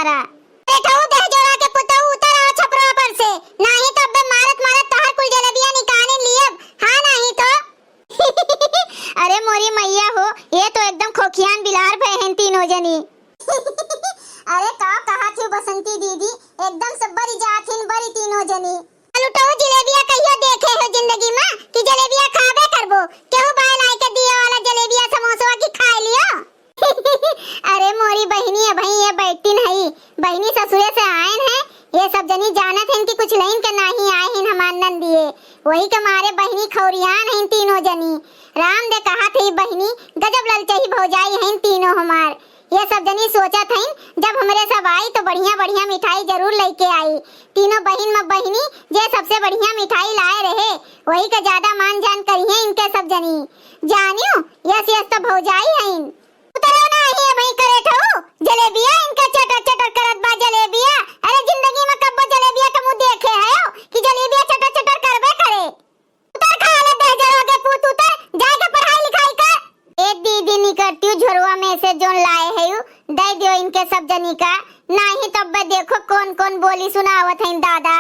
तुम्हारा। बैठाऊ दह जोड़ा के पुताऊ उतर आओ छपरा पर से, नहीं तो अबे मारत मारत तोहर कुल जलेबियां निकाले लियब। हां नहीं तो अरे मोरी मैया हो, ये तो एकदम खोखियान बिलार बहन तीनों जनी अरे का कहा थी बसंती दीदी, एकदम सब्बरी जाथिन बड़ी तीनों जनी। लुटाओ जलेबियां कहियो देखे हो जिंदगी में कि जलेबियां खाबे करबो, केहू बाय लाई के दिए वाला जलेबियां समोसा की खा लियो अरे मोरी बहनी है भाई, ये बैठती नहीं बहनी ससुरे से आयन है, ये सब जनी जानत हैं कि कुछ लाइन के नहीं आए हैं हमार नंदिए, वही के मारे बहनी खौरियान हैं तीनों जनी। राम दे कहा थी बहनी गजब ललचही भौजाई हैं तीनों हमार। ये सब जनी सोचा था जब हमरे सब आई तो बढ़िया बढ़िया मिठाई जरूर लेके आई। तीनों बहन में बहनी जे सबसे बढ़िया मिठाई लाए रहे वही का ज्यादा मान जान करिए इनके सब जनी। जानियो यस यस तो भौजाई हैं। उतरो ना ही भाई करे ठो जलेबिया इनका चटर चटर करत बा जलेबिया। अरे जिंदगी में कब जलेबिया का मुंह देखे है कि जलेबिया चटर चटर करबे करे। उतर खा ले दे जरोगे पूत उतर जाके पढ़ाई लिखाई कर। एक दीदी निकलती हूँ झोरवा में से जोन लाए है दे दियो इनके सब जनी का, नहीं तब बे देखो कौन कौन बोली सुनावत है दादा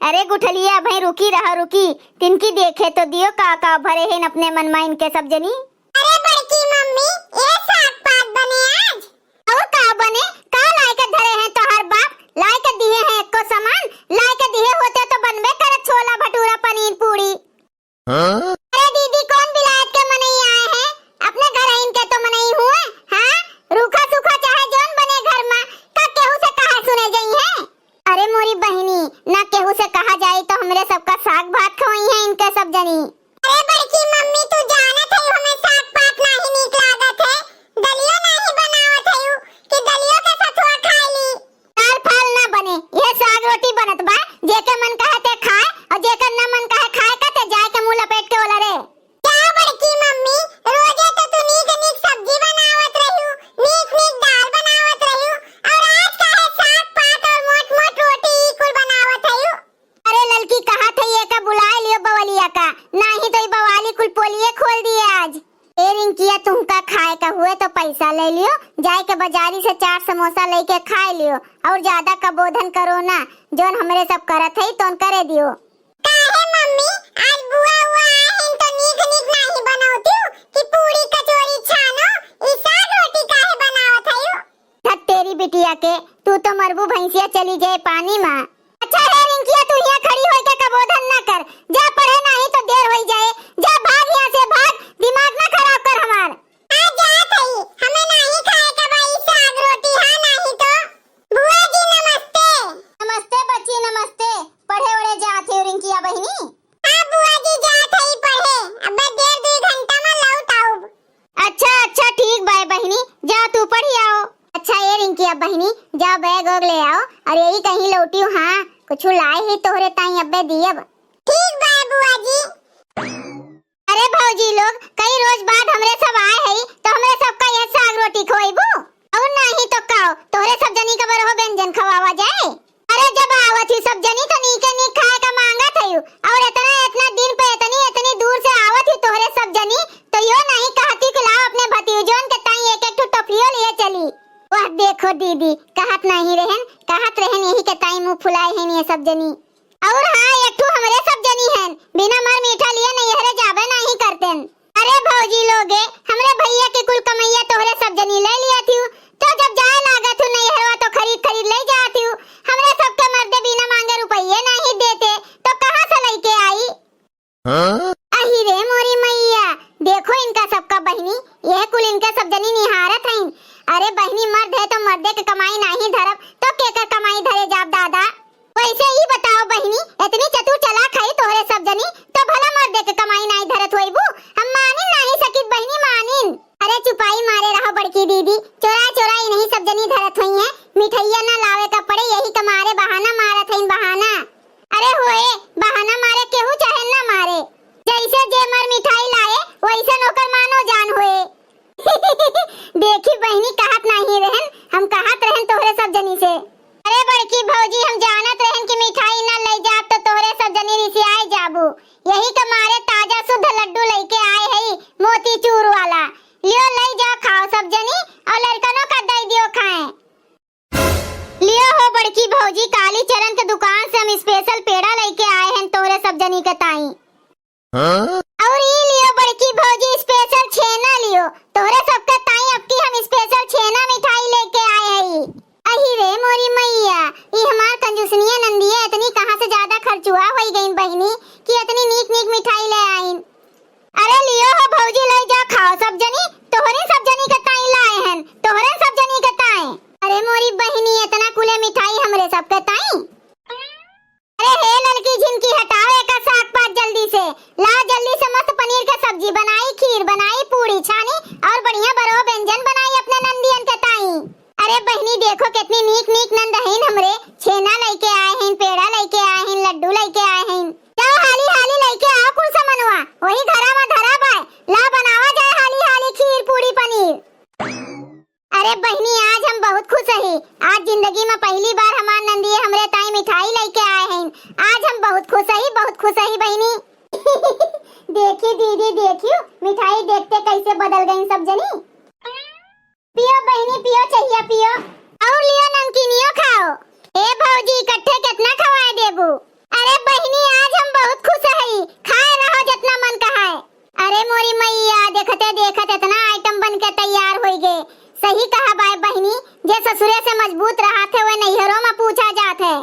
अरे गुठलिया भाई रुकी रहा रुकी, तिनकी देखे तो दियो का भरे हैं अपने मन में इनके सब जनी। अरे बड़की मम्मी ये साग पात बने आज, और का बने का लाए के धरे हैं तोहर बाप, लाए के दिए हैं एको सामान, लाए के दिए होते तो बनबे करे छोला भटूरा पनीर पूरी। अरे दीदी कौन विलायत के मनई आए हैं, अपने घर इनके तो मनई हुए। हां रूखा सूखा चाहे जोन बने घर में का केहू से कहा सुने जाई है। अरे मोरी बहनी ना केहू से कहा जाए तो हमरे सबका साग भात खवाई है इनके सब जनी। अरे बड़की मम्मी तू जानत है हमें साग पात नहीं नीक लागत है, दलियो नहीं बनावत है कि दलियो के सतुआ खाई ली। दाल फाल ना बने, ये साग रोटी बनत बा, जेके मन कहे ते खाए और जेके ना मन कहे खाए का ते जाए के मुंह लपेट के ओला रे। क्या बड़की मम्मी रोजे तो तू नीक नीक सब्जी बनावत रहियो, नीक नीक दाल बनावत रहियो, और आज काहे साग पात और मोट मोट रोटी कुल बनावत है। अरे ललकी कहा थे ये का बुलाए लियो बवलिया का, नहीं तो बवाली कुल पोलिए खोल दिए आज। ए रिंकिया तुमका खाए का हुए तो पैसा ले लियो, जाए के बाजारी से 4 समोसा लेके खाए लियो, और ज्यादा का बोधन करो ना, जोन हमरे सब करत है तोन करे दियो। काहे मम्मी आज बुआ हुआ है तो नीक नीक नहीं बनावती कि पूरी कचौरी छानो, ई साग रोटी काहे बनावत है। धत तेरी बिटिया के, तू तो मरबू भैंसिया चली जाए पानी में। अच्छा है रिंकिया तू यहाँ खड़ी होई के कबोधन ना कर, जा पढ़े नहीं तो देर होई जाए, जा भाग यहाँ से भाग, दिमाग ना खराब कर हमार। आ जात है हमें नहीं खाए का भाई साग रोटी, हां नहीं तो। बुआ जी नमस्ते। नमस्ते बच्ची नमस्ते, पढ़े उड़े जात है रिंकिया बहनी। हां बुआ जी जात है पढ़े, अब 1.5 घंटा में लौट आऊब। अच्छा ठीक बाय बहनी, जा तू पढ़ी आओ। अच्छा ये रिंकिया बहनी जा बैग वैग ले आओ, और यही कहीं लौटी हूँ। हाँ कुछ लाए ही तोहरे ताई अब्बे दियब। ठीक बाय बुआ जी। अरे भौजी लोग कई रोज बाद हमरे सब आए हैं तो हमरे सबका ये साग रोटी खवाइबू, और नहीं तो काओ तोहरे सब जनी का बरहो व्यंजन खवावा जाए। अरे जब आवत ही सब जनी तो नीके नीक खाए का मांगत है, और इतना दिन पे इतनी दूर से आवत ही तोहरे सब जनी तो यो नहीं कहती कि लाओ अपने भतीजों के ताई एक एक टोपलियो लिए चली। वाह देखो दीदी कहत नहीं रहन यही के ताई मुंह फुलाए हैं ये सब जनी। और हाँ एक ठो हमरे सब जनी हैं, बिना मार मीठा लिए नैहरे जाबे नहीं करतेन। अरे भौजी लोगे हमरे भैया के कुल कमैया तोहरे सब जनी ले लिया थी, तो जब जाए लागत हूँ नैहरवा तो खरीद ले जाती हूँ। हमरे सबके मर्दे बिना मांगे रुपये नहीं देते तो कहाँ से लेके आई। अही रे मोरी मैया देखो इनका सबका बहनी, यह कुल इनके सब जनी निहारत हैं। अरे बहनी मर्द है तो मर्दे के कमाई नहीं धरब तो के का कमाई धरे जाब दादा। वैसे ही बताओ बहनी इतनी चतुर चालाक है तोहरे सब जनी तो भला मर्दे के कमाई नहीं धरत होइबू, हम मानिन नहीं सकित बहनी मानिन। अरे चुपाई मारे रहो बड़की दीदी, चोरा नहीं सब जनी धरत हुई है, मिठाइया ना लावे का पड़े यही कमारे बहाना मारत है बहाना। अरे होए बहाना मारे केहू चाहे ना मारे, जैसे जे मर मिठाई लाए वैसे नौकर मानो जान हुए देखी बहनी कहत नहीं रहन, हम कहत रहन तोहरे सब जनी से। अरे बड़की भौजी हम जानत रहन कि मिठाई ना ले जाब तो तोहरे सब जनी रिसियाए जाबू, यही के मारे ताजा शुद्ध लड्डू लेके आए है मोतीचूर वाला, लियो ले जा खाओ सब जनी और लड़कनों का दे दियो खाएं। भौजी काली चरण के दुकान से हम स्पेशल पेड़ा लेके आए हैं तोरे सब जनी के ताई। और ये लियो बड़की भौजी स्पेशल छेना लियो तोरे सबके ताई। अब की हम स्पेशल छेना मिठाई लेके आए हैं। अही रे मोरी मैया, ये हमार कंजूसनिया नंदिया इतनी कहां से ज्यादा खर्चुआ होई गईन बहिनी कि इतनी नीक नीक मिठाई ले आईन। अरे लियो हो भौजी, ले जा खाओ सब जनी। तोहरे सब जनी के ताई लाए हैं, तोहरे सब जनी के ताई। अरे मोरी बहिनी इतना कुले मिठाई हमरे सबके ताई। अरे हे लड़की झिनकी हटाओ एक साग पात जल्दी से ला। जल्दी से मस्त पनीर का सब्जी बनाई, खीर बनाई, पूरी छानी और बढ़िया बरो व्यंजन बनाई अपने नंदियन के ताई। अरे बहिनी देखो कितनी नीक नीक नंदहीन हमरे छेना लेके आए हैं, पेड़ा लेके आए हैं, लड्डू लेके आए हैं। जाओ हाली हाली लेके आओ कुल सामानवा, वही घरा में धरा बाय। ला बनावा जाए हाली हाली खीर पूरी पनीर। अरे बहिनी आज हम बहुत खुश हैं। आज जिंदगी में पहली बार हमार नंदिये हमरे ताई मिठाई लेके आए हैं। आज हम बहुत खुश हैं बहिनी। देखी दीदी देखियो मिठाई देखते कैसे बदल गई सब जनी। पियो बहिनी पियो, चाहिए पियो और लियो नमकीनियो खाओ। ए भौजी इकट्ठे कितना खवाए देबू? अरे बहिनी आज हम बहुत खुश हैं, खाए रहो जितना मन कहाए। अरे मोरी मैया देखते देखते इतना आइटम बन के तैयार हो गए। सही कहा बाय बहिनी, जे ससुरे से मजबूत रहा थे वो नैहरों में पूछा जात है।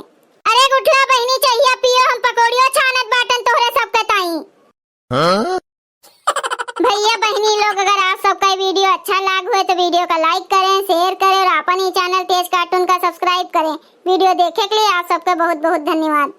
अरे गुठला बहिनी चाहिए पियो, हम पकौड़ियों छानत बाटन तोहरे सबके ताई। भैया बहनी लोग अगर आप सबका वीडियो अच्छा लग हुए तो वीडियो का लाइक करें, शेयर करें और अपन ही चैनल तेज कार्टून का सब्सक्राइब करें। वीडियो देखे के लिए आप सबका बहुत बहुत धन्यवाद।